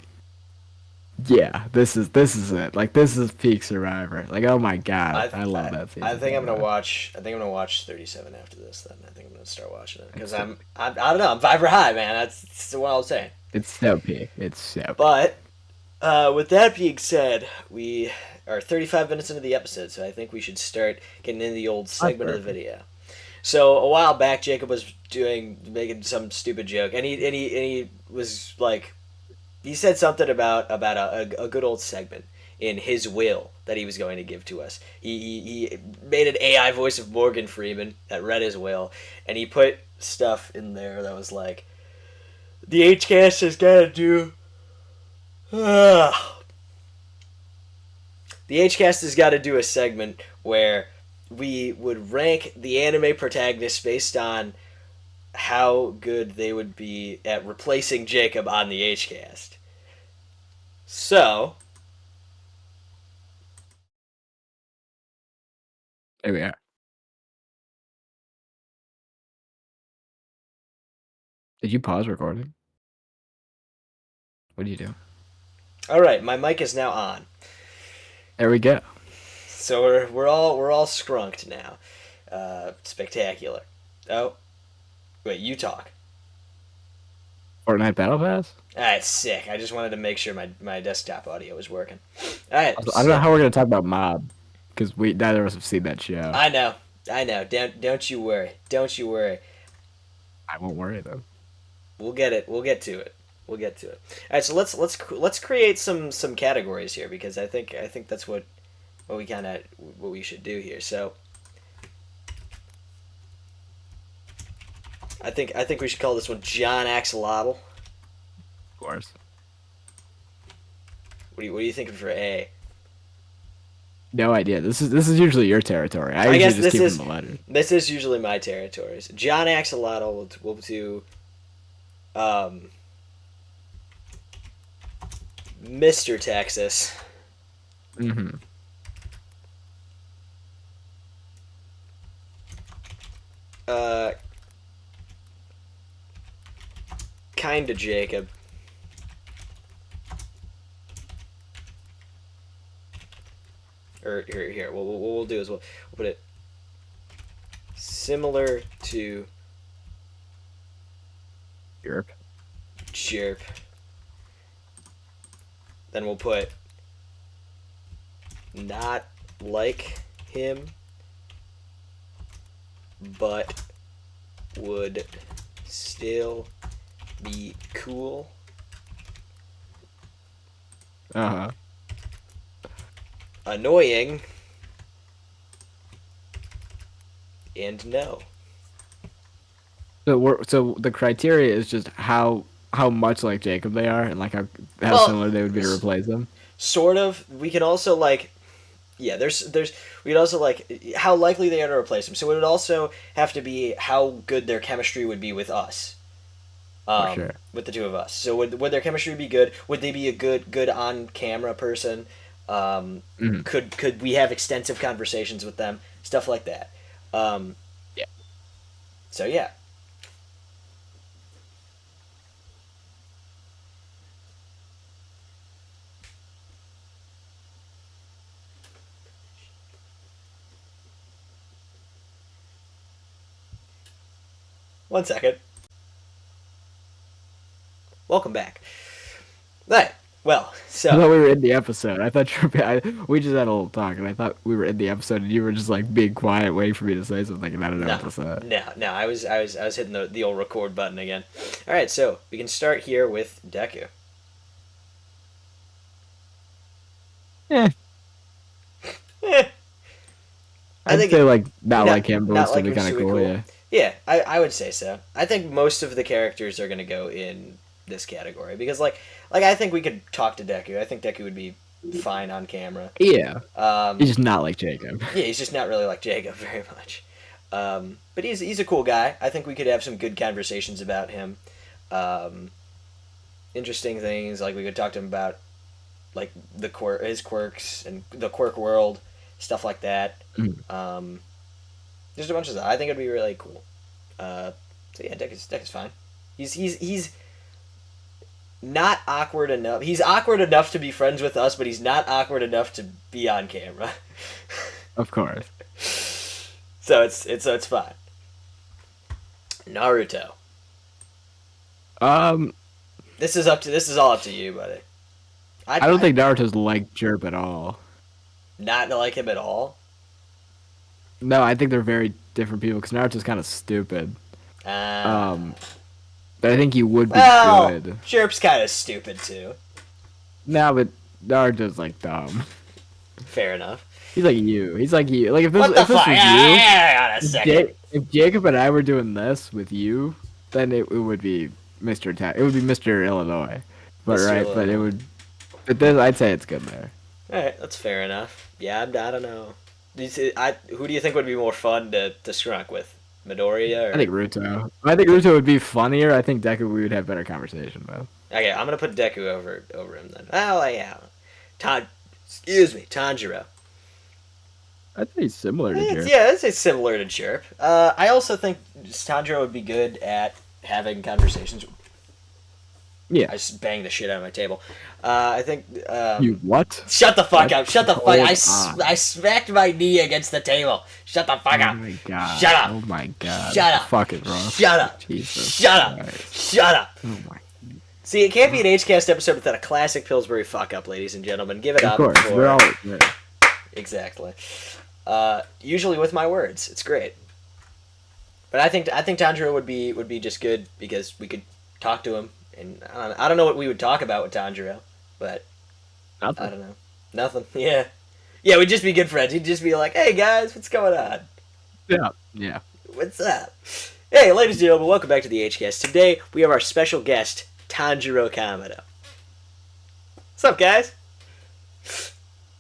B: yeah, this is it. Like this is peak Survivor. Like oh my god,
A: I
B: I love
A: I,
B: that
A: I
B: season
A: think
B: so
A: I'm gonna
B: much.
A: watch. I think I'm gonna watch 37 after this. Then I think I'm gonna start watching it because
B: It's so,
A: I don't know. I'm Viber high, man. That's what I was saying.
B: it's so peak. It's so peak.
A: But with that being said, we are 35 minutes into the episode, so I think we should start getting into the old
B: That's
A: segment of the
B: perfect.
A: video. So a while back, Jacob was making some stupid joke, and he was like, he said something about a good old segment in his will that he was going to give to us. He made an AI voice of Morgan Freeman that read his will, and he put stuff in there that was like, the HCast has got to do. The HCast has got to do a segment where we would rank the anime protagonists based on how good they would be at replacing Jacob on the HCast. So,
B: There we are. Did you pause recording? What do you do?
A: all right, my mic is now on.
B: There we go.
A: So we're all scrunked now. Spectacular. Oh, wait, you talk.
B: Fortnite Battle Pass.
A: Alright, sick. I just wanted to make sure my desktop audio was working. Alright,
B: Also, I don't know
A: so
B: how we're gonna talk about Mob because we neither of us have seen that show.
A: I know. I know. Don't you worry. Don't you worry.
B: I won't worry though.
A: We'll get it. We'll get to it. We'll get to it. All right, so let's create some categories here because I think that's what we kind of what we should do here. So I think we should call this one John Axolotl.
B: Of course.
A: What are you thinking for A?
B: No idea. This is usually your territory. I
A: I
B: usually
A: guess
B: just
A: this
B: keep it in
A: is
B: the letters.
A: this is usually my territories. John Axolotl will do um, Mr. Texas.
B: Mm-hmm.
A: Uh, Kinda Jacob. Or here. What we'll do is we'll put it similar to
B: Europe.
A: Chirp. Then we'll put not like him, but would still be cool.
B: Uh huh.
A: Annoying. And no.
B: So the criteria is just how much like Jacob they are and like how
A: Well,
B: similar they would be to replace them.
A: sort of. We can also like, yeah. There's we could also like how likely they are to replace him. So it would also have to be how good their chemistry would be with us.
B: For sure.
A: With the two of us. So would their chemistry be good? Would they be a good on camera person?
B: Hmm.
A: Could we have extensive conversations with them? Stuff like that. Um,
B: Yeah.
A: so yeah. One second. Welcome back. Right. Well,
B: I thought
A: so
B: we were in the episode. I thought we just had a little talk, and I thought we were in the episode, and you were just like being quiet, waiting for me to say something, and I don't know
A: no,
B: what to say.
A: no. I was hitting the old record button again. All right. So we can start here with Deku.
B: Yeah,
A: Eh, I
B: I'd
A: think
B: say like not
A: not
B: like him, but would
A: not
B: still
A: like
B: be
A: him,
B: kind of
A: super
B: cool.
A: cool.
B: Yeah.
A: Yeah, I would say so. I think most of the characters are gonna go in this category because like I think we could talk to Deku. I think Deku would be fine on camera.
B: Yeah. He's just not like Jacob.
A: Yeah, he's just not really like Jacob very much. But he's a cool guy. I think we could have some good conversations about him. Um, Interesting things like we could talk to him about like his quirks and the quirk world, stuff like that. Just a bunch of stuff. I think it'd be really cool. So yeah, Deck is fine. He's not awkward enough. He's awkward enough to be friends with us, but he's not awkward enough to be on camera.
B: Of course.
A: So it's fine. Naruto. This is all up to you, buddy.
B: I don't think Naruto's like Jerp at all.
A: Not like him at all.
B: No, I think they're very different people because Naruto's kind of stupid. But I think he would be good.
A: Jerp's kind of stupid too.
B: No, but Naruto's like dumb.
A: Fair enough.
B: He's like you. He's like you. Like if this was you,
A: hang on a second.
B: If Jacob and I were doing this with you, then it would be Mr. It would be Mr. Illinois. But
A: Mr.
B: right,
A: Illinois.
B: but it would. But this, I'd say it's good there.
A: All right, that's fair enough. Yeah, I don't know. Who do you think would be more fun to scrunk with? Midoriya? Or...
B: I think Ruto. I think Ruto would be funnier. I think Deku we would have better conversation though.
A: Okay, I'm gonna put Deku over him then. Oh yeah, Tanjiro.
B: I'd say he's similar to Jerp.
A: Yeah, I'd say similar to Jerp. I also think Tanjiro would be good at having conversations.
B: Yeah.
A: I just banged the shit out of my table. I think...
B: you what?
A: Shut the fuck up. Shut the fuck up. I smacked my knee against the table. Shut the fuck up.
B: Oh my god.
A: Shut up.
B: Oh my god.
A: Shut up.
B: Fuck it, bro.
A: Shut up.
B: Jesus
A: Shut up.
B: Christ.
A: Shut up.
B: Oh my.
A: See, it can't be an HCast episode without a classic Pillsbury fuck up, ladies and gentlemen. Give it up.
B: Of course. We're always there.
A: Exactly. Usually with my words. It's great. But I think Tanjiro would be just good because we could talk to him. And I don't know what we would talk about with Tanjiro, but
B: Nothing.
A: I don't know. Nothing. Yeah. Yeah, we'd just be good friends. He'd just be like, hey, guys, what's going on?
B: Yeah.
A: What's up? Hey, ladies and gentlemen, welcome back to the HCast. Today, we have our special guest, Tanjiro Kamado. What's up, guys?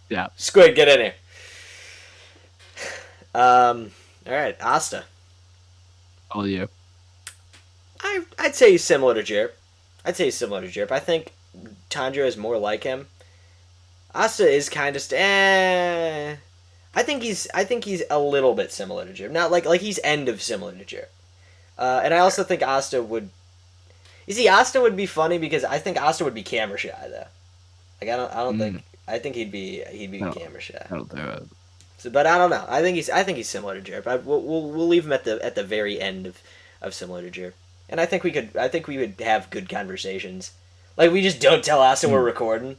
B: Yeah.
A: Squid, get in here. Alright, Asta.
B: All you.
A: I'd say he's similar to Jerp. I think Tanjiro is more like him. Asta is kind of I think he's a little bit similar to Jerp. Not like he's end of similar to Jerp. And I also think Asta would. You see, Asta would be funny because I think Asta would be camera shy though. Like I don't think. I think he'd be camera shy.
B: That'll do it.
A: So, but I don't know. I think he's similar to Jerp. We'll leave him at the very end of similar to Jerp. And I think we would have good conversations. Like we just don't tell Asta we're recording.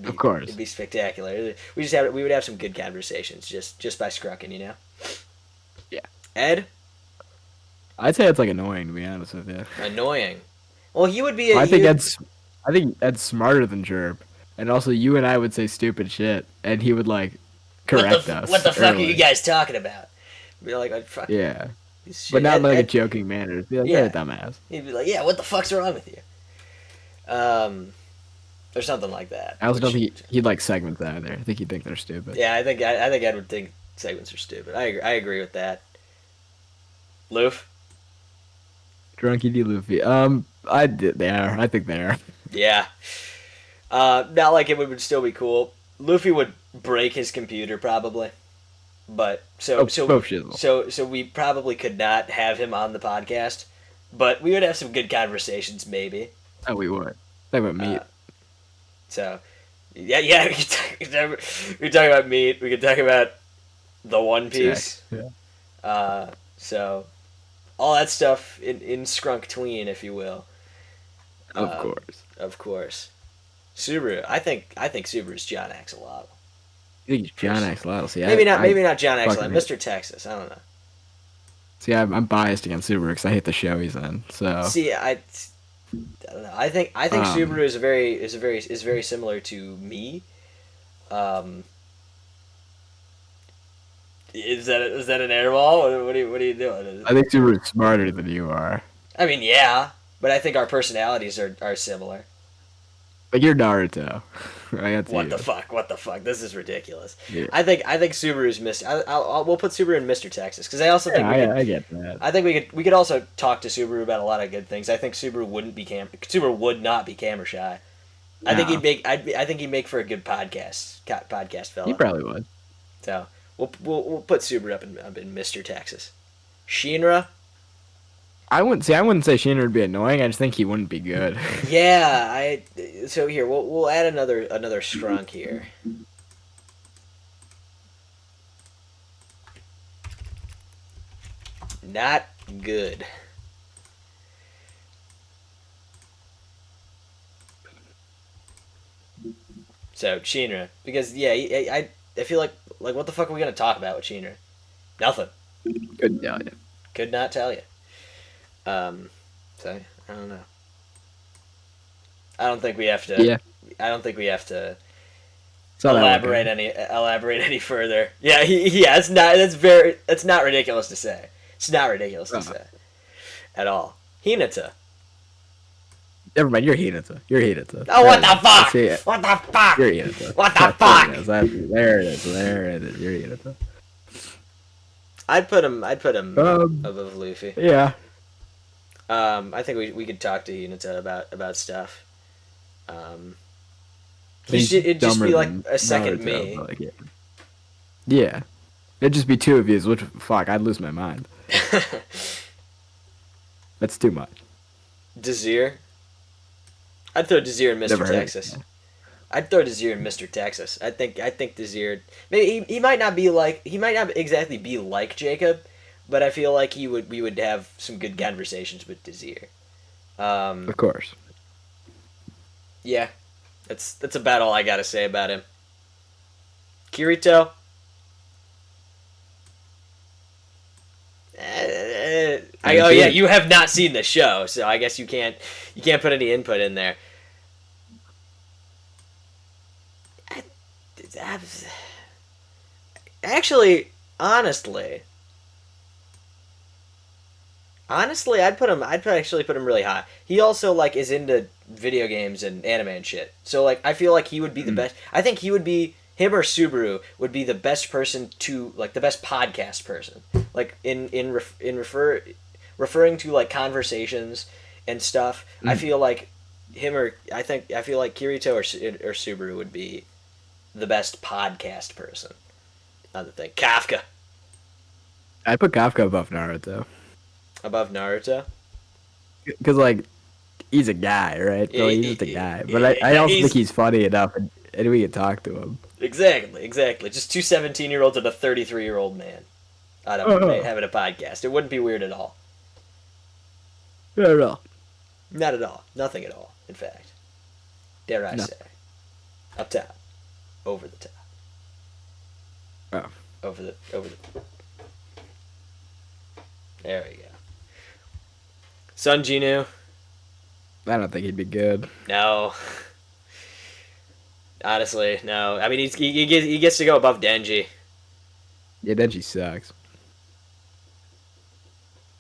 B: Of course.
A: It'd be spectacular. We would have some good conversations just by scrucking, you know?
B: Yeah.
A: Ed?
B: I'd say it's like annoying to be honest with you.
A: Annoying. Well, he would be
B: I think Ed's smarter than Jerp. And also you and I would say stupid shit and he would like correct us.
A: What the fuck are you guys talking about? Be like fuck.
B: Yeah. But not in like a joking manner. Be like, you're a dumbass.
A: He'd be like, yeah, what the fuck's wrong with you? Or something like that.
B: I also don't think he'd like segment that either. I think he'd think they're stupid.
A: Yeah, I think Ed would think segments are stupid. I agree with that. Loof?
B: Drunky D. Luffy. They are. I think they are.
A: Yeah. Not like it would still be cool. Luffy would break his computer probably. But so we probably could not have him on the podcast, but we would have some good conversations maybe.
B: Oh, we would. They would meet.
A: So, yeah, we could talk about meat. We could talk about the One Piece.
B: Yeah.
A: So, all that stuff in Scrunk Tween, if you will. Of course. Subaru. I think Subaru's John Axolotl.
B: I think John Axolotl. See,
A: maybe not John Axolotl. Mr. Texas. I don't know.
B: See, I'm biased against Subaru because I hate the show he's in. So
A: see, I don't know. I think Subaru is very similar to me. Is that an airball? What are you doing?
B: I think Subaru's smarter than you are.
A: I mean, yeah, but I think our personalities are similar.
B: Like you're Naruto. I got to
A: What
B: you.
A: the fuck? What the fuck? This is ridiculous.
B: Yeah.
A: I think Subaru's Mr. We'll put Subaru in Mr. Texas because I also think
B: I get that.
A: I think we could also talk to Subaru about a lot of good things. I think Subaru would not be camera shy. I think
B: No.
A: I think he'd make for a good podcast fella.
B: He probably would.
A: So we'll put Subaru up in Mr. Texas. Shinra.
B: I wouldn't say Shinra would be annoying. I just think he wouldn't be good.
A: Yeah, so here we'll add another strunk here. Not good. So Shinra, because yeah, I feel like what the fuck are we gonna talk about with Shinra? Nothing.
B: Couldn't tell you.
A: Could not tell you. So I don't know. I don't think we have to.
B: Yeah.
A: I don't think we have to
B: Saw that one
A: elaborate any further. Yeah, yeah. It's not ridiculous to say. It's not ridiculous to say, at all. Hinata.
B: Never mind. You're Hinata.
A: Oh, what the fuck? What the fuck?
B: You're Hinata.
A: What the fuck?
B: There it is. You're Hinata.
A: I'd put him above Luffy.
B: Yeah.
A: I think we could talk to Hinata about stuff. It'd just be like a second
B: Naruto,
A: me.
B: but, like, yeah. It'd just be two of you, which, fuck, I'd lose my mind. That's too much.
A: Desir. I'd throw Desir and
B: Never
A: Mr.
B: heard of
A: Texas.
B: it.
A: I'd throw Desir and Mr. Texas. I think Desir. Maybe he might not exactly be like Jacob, but I feel like we would have some good conversations with Desir.
B: Of course.
A: Yeah, that's about all I gotta say about him. Kirito. Yeah, you have not seen the show, so I guess you can't put any input in there. Actually, honestly, I'd actually put him really high. He also like is into video games and anime and shit. So like I feel like he would be the best. I think him or Subaru would be the best person to like the best podcast person. Like referring to like conversations and stuff. I feel like I feel like Kirito or Subaru would be the best podcast person. Another thing, Kafka.
B: I'd put Kafka above Naruto.
A: Above Naruto?
B: Because, like, he's a guy, right? So he's just a guy. But I also think he's funny enough, and we can talk to him.
A: Exactly. Just two 17-year-olds and a 33-year-old man having a podcast. It wouldn't be weird at all.
B: Not at all.
A: Not at all. Nothing at all, in fact. Dare I say. Up top. Over the top.
B: Oh.
A: Over the... There we go. Sun Jinu.
B: I don't think he'd be good.
A: No. Honestly, no. I mean, he gets to go above Denji.
B: Yeah, Denji sucks.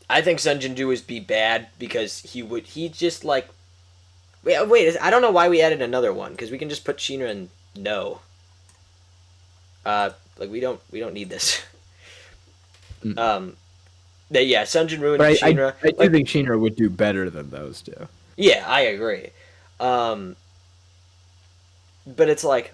A: I think Sun Jinju would be bad because he just like... Wait, I don't know why we added another one, because we can just put Shinra in no. Like, we don't need this. Yeah, Sun Jinru and Shinra.
B: I do think Shinra would do better than those two.
A: Yeah, I agree. But it's like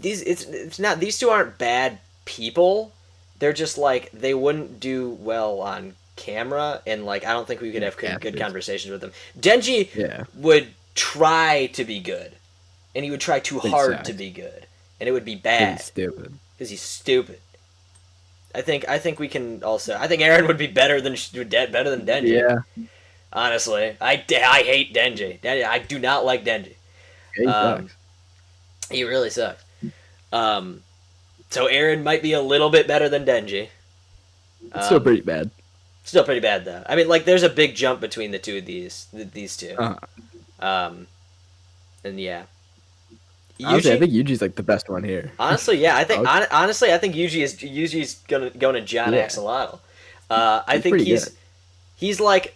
A: it's not, these two aren't bad people. They're just like they wouldn't do well on camera, and like I don't think we could have good conversations with them. Denji would try to be good, and he would try too hard to be good, and it would be bad. Because he's stupid. I think we can also. I think Aaron would be better than Denji.
B: Yeah.
A: Honestly, I hate Denji. I do not like Denji.
B: Yeah, he sucks.
A: He really sucks. So Aaron might be a little bit better than Denji.
B: It's still pretty bad.
A: Still pretty bad though. I mean, like, there's a big jump between the two of these two. And yeah.
B: Honestly, I think Yuji's like the best one here.
A: Honestly, yeah. I think Yuji's going to John Axolotl. I think he's like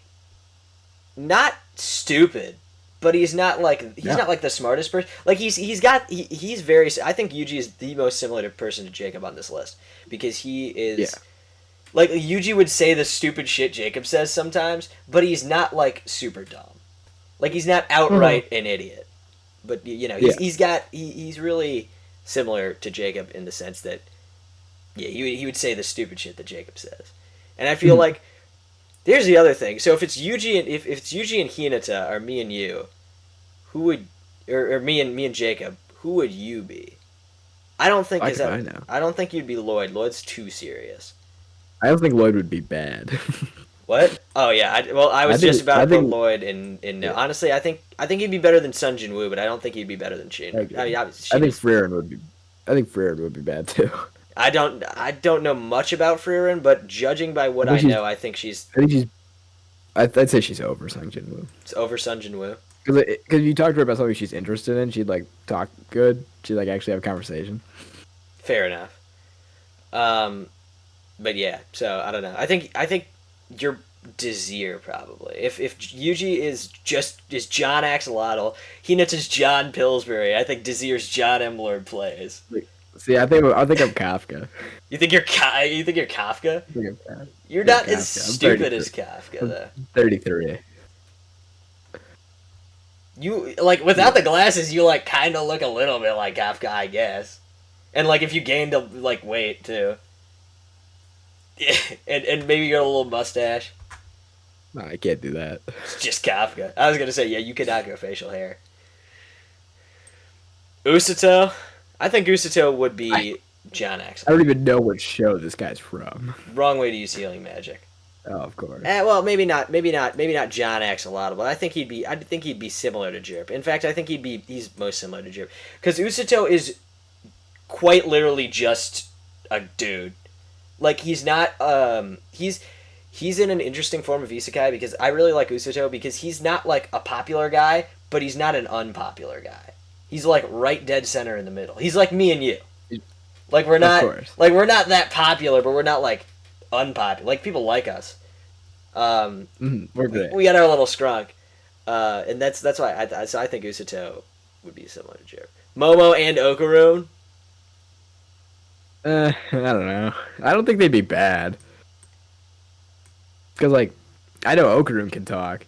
A: not stupid, but he's not like the smartest person. Like he's very. I think Yuji is the most similar person to Jacob on this list because he is.
B: Yeah.
A: Like Yuji would say the stupid shit Jacob says sometimes, but he's not like super dumb. Like he's not outright an idiot. But he's really similar to Jacob in the sense that he would say the stupid shit that Jacob says. And I feel like here's the other thing. So if it's Yuji and if it's Yuji and Hinata or me and you, who would or me and Jacob, who would you be? I don't think I don't think you'd be Lloyd. Lloyd's too serious.
B: I don't think Lloyd would be bad.
A: What? Oh yeah. I was just about to put Lloyd in. Yeah. Honestly, I think he'd be better than Sun Jin Woo, but I don't think he'd be better than Shin.
B: Okay.
A: I mean,
B: I think Frieren would be. I think Frieren would be bad too.
A: I don't know much about Frieren, but judging by what I know, I think she's.
B: I'd say she's over Sun Jin Woo.
A: It's over Sun Jin Woo.
B: Because if you talk to her about something she's interested in, she'd like talk good. She'd like actually have a conversation.
A: Fair enough. But yeah, so I don't know. I think you're Desir probably. If Yuji is John Axolotl, Hinata's John Pillsbury. I think Desir's John Mlord plays.
B: See, I think I'm Kafka.
A: You think you're Kafka?
B: I think I'm Kafka.
A: You're not as stupid as Kafka though.
B: 33.
A: You like without the glasses, you like kind of look a little bit like Kafka, I guess. And like if you gained like weight too. and maybe you got a little mustache.
B: No, I can't do that.
A: It's just Kafka. I was gonna say, yeah, you cannot go facial hair. Usato? I think Usato would be John Axel.
B: I don't even know what show this guy's from.
A: Wrong way to use healing magic.
B: Oh, of course.
A: Well, maybe not John Axolotl, but I think he'd be similar to Jerp. In fact, I think he's most similar to Jerp. Because Usato is quite literally just a dude. Like he's not he's in an interesting form of isekai because I really like Usato because he's not like a popular guy, but he's not an unpopular guy. He's like right dead center in the middle. He's like me and you. Like we're not that popular, but we're not like unpopular. Like people like us.
B: We're good.
A: We got our little scrunk. And that's why I think Usato would be similar to Jerp. Momo and Okarun.
B: I don't know. I don't think they'd be bad. Because, like, I know Okarun can talk.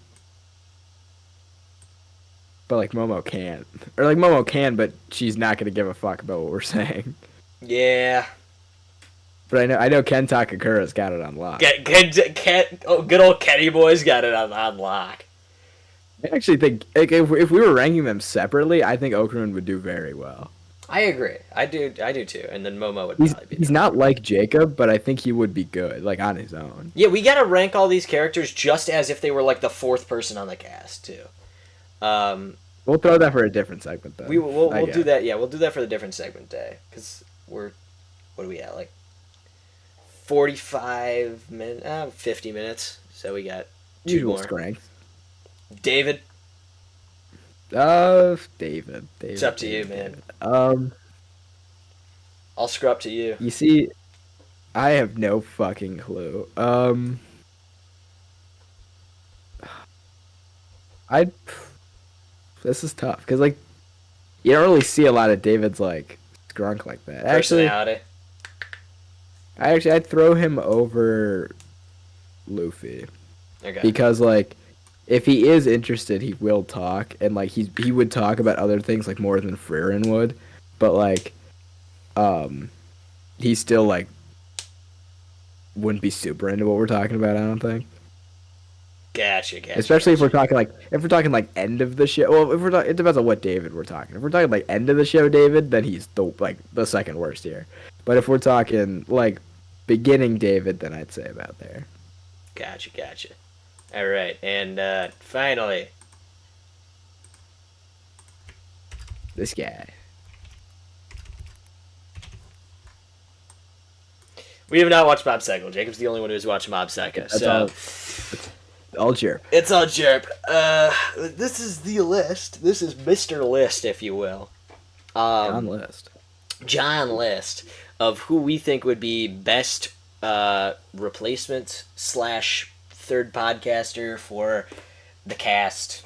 B: But, like, Momo can't. Or, like, Momo can, but she's not going to give a fuck about what we're saying.
A: Yeah.
B: But I know Ken Takakura's got it on lock.
A: Good old Kenny boy's got it on lock.
B: I actually think, like, if we were ranking them separately, I think Okarun would do very well.
A: I agree. I do too. And then Momo would probably be.
B: He's not like Jacob, but I think he would be good, like on his own.
A: Yeah, we gotta rank all these characters just as if they were like the fourth person on the cast too.
B: We'll throw that for a different segment though.
A: We'll do that. Yeah, we'll do that for the different segment day because what are we at, like 45 minutes, 50 minutes. So we got two
B: Usual
A: more.
B: Strength.
A: David.
B: David.
A: It's up to you, man. I'll screw up to you.
B: You see, I have no fucking clue. This is tough because like you don't really see a lot of David's like scrunk like that.
A: Personality.
B: I'd throw him over Luffy.
A: Okay.
B: Because like if he is interested, he will talk, and like he would talk about other things like more than Frieren would, but like he still like wouldn't be super into what we're talking about, I don't think.
A: Gotcha.
B: Especially if we're talking like end of the show. Well, it depends on what David we're talking. If we're talking like end of the show David, then he's the second worst here. But if we're talking like beginning David, then I'd say about there.
A: Gotcha. All right, and finally,
B: this guy.
A: We have not watched Mob Psycho. Jacob's the only one who's watched Mob Psycho.
B: All Jerp.
A: It's all Jerp. This is the list. This is Mr. List, if you will.
B: John List
A: of who we think would be best replacement / third podcaster for the cast.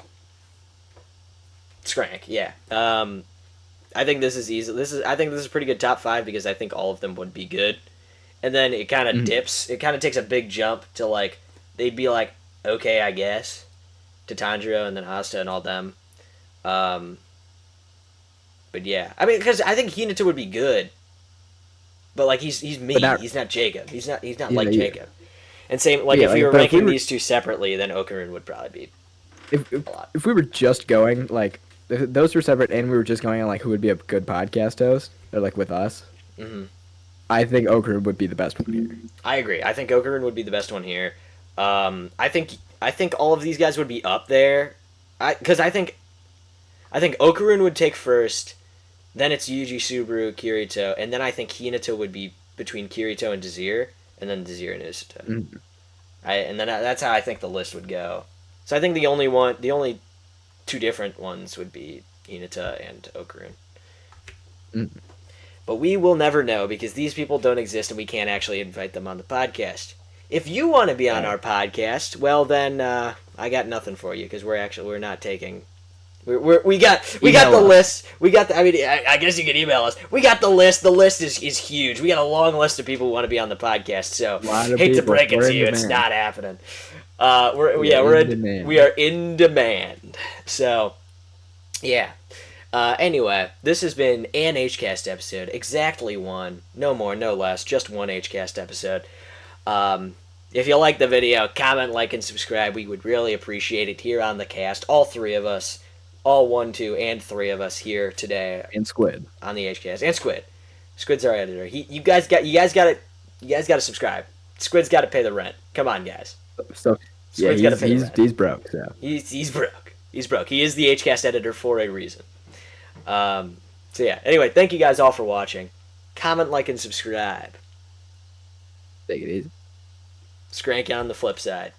A: Skrank, yeah. I think this is easy. I think this is a pretty good top 5 because I think all of them would be good. And then it kind of dips. It kind of takes a big jump to like they'd be like, okay, I guess, to Tanjiro and then Asta and all them. But yeah, I mean, because I think Hinata would be good, but like he's me. He's not Jacob. He's not like Jacob. And same like if we were ranking these two separately, then Okarun would probably be.
B: If we were just going like if those were separate and we were just going on like who would be a good podcast host or like with us. Mm-hmm. I think Okarun would be the best one here.
A: I agree. I think Okarun would be the best one here. I think all of these guys would be up there, because I think Okarun would take first, then it's Yuji, Subaru, Kirito, and then I think Hinata would be between Kirito and Desir, and then Desir and Usuta. Mm-hmm. And then that's how I think the list would go. So I think the only two different ones would be Hinata and Okarun. Mm-hmm. But we will never know because these people don't exist and we can't actually invite them on the podcast. If you want to be on our podcast, well then I got nothing for you because we're not taking. We got the list. I guess you can email us. We got the list. The list is huge. We got a long list of people who want to be on the podcast. So hate to break it to you, it's not happening. We are in demand. So yeah. Anyway, this has been an HCast episode. Exactly one. No more, no less. Just one HCast episode. If you like the video, comment, like, and subscribe. We would really appreciate it here on the cast. All three of us. All 1, 2, and 3 of us here today.
B: And Squid.
A: On the HCast. And Squid. Squid's our editor. You guys got to subscribe. Squid's got to pay the rent. Come on, guys.
B: So yeah, he's broke. So
A: he's broke. He's broke. He is the HCast editor for a reason. So yeah, anyway, thank you guys all for watching. Comment, like, and subscribe.
B: Take it easy.
A: Skrank on the flip side.